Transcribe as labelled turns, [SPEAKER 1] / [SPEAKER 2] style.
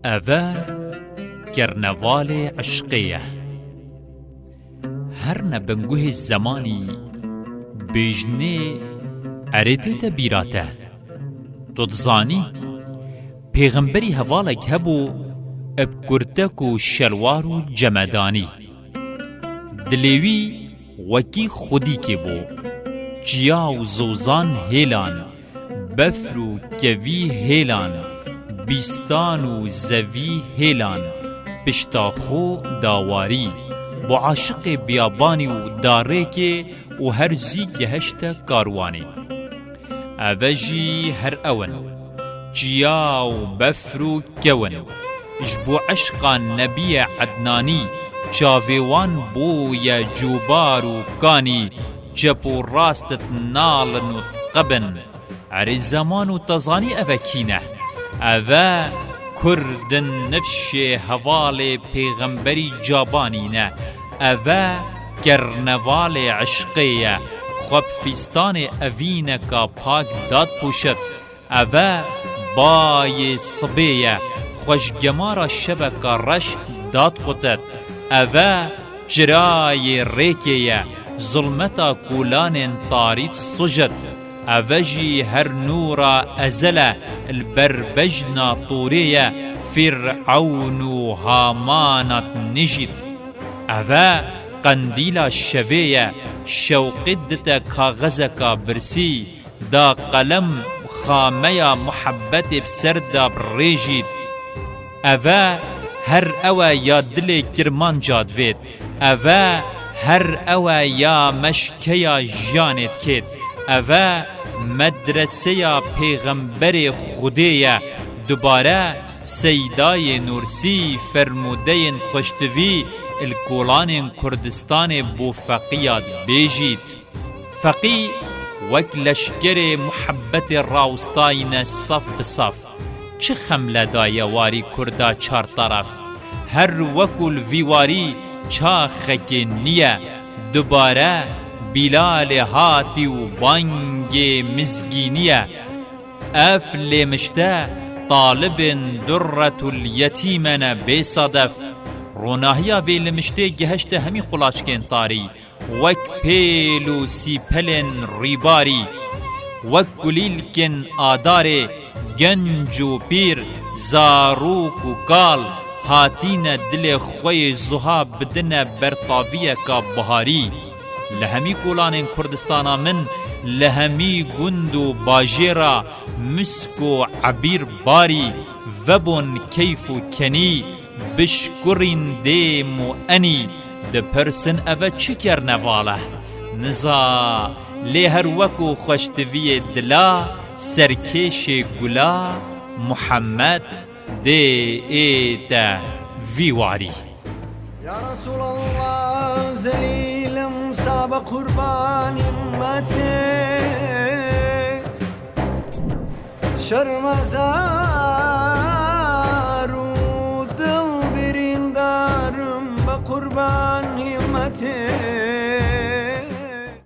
[SPEAKER 1] أفا كرنفال عشقية هر نبنگوه الزماني بيجني أريتت بيراته تدزاني پیغمبری هوالک هبو اب کرتک و شلوار و جمدانی دلیوی وکی خودی که بو جیا و زوزان هیلان بفر و کوی هیلان بیستان و زوی هیلان پشتاخو داواری با عاشق بیابانی و داره که و هر زی گهشت کاروانی اوجی هر اون جیا و بفر و کون جبو عشقا نبی عدنانی چاویوان بویا جوبار و کانی جبو راستت نالن و قبن عری زمان و تزانی اوکینه اوه کردن نفش حوال پیغمبری جابانینه اوه کرنوال عشقیه خوب فیستان اوینکا پاک داد پوشد اوه بای صبیه خوشگمارا شبکا رش داد قطد اوه جرای ریکیه ظلمتا کولان طارید سجد اوه جی هر نورا ازله البربجنا طوریه فرعون و هامانت نجید اوه قندیلا شویه شوقدتا کاغذکا برسی دا قلم خامه محبت بسردا بریجید اوه هر اوه یا دل کرمان جادوید اوه هر اوه یا مشکیا جانت کید اوه مدرسه پیغمبر خودیه دوباره سیدای نورسی فرموده خوشتوی الکولان کردستان بو فقیاد بیجید فقی وک لشکر محبت راوستاین صف بصف چه خمله دای واری کردا چار طرف هر وکل ویواری چا خکنیه دوباره بلال هاتی و بانگ مزگینیه افل مشته طالب درة الیتیمن بصدف روناهیا ویل مشته گهشته همی قلاچکن طاری وک پیلو سیپلن ریباری وک گلیلکن آداره گنج و پیر زاروک و کال هاتین دل خوی زها بدن برطاویه کا بهاری لهمی کولان کردستانا من لهمی گند و باجیرا مسک و عبیر باری وبون کیف و کنی بشکرین دیم و انی ده پرسن اوه چی کرنواله نزا لی هر وکو خوشتوی دلا سرکش گلا محمد ده ایتا ویواری
[SPEAKER 2] یا رسول الله زلیلم ساب قربان امته شرمزارو دل بریندارم با قربان همته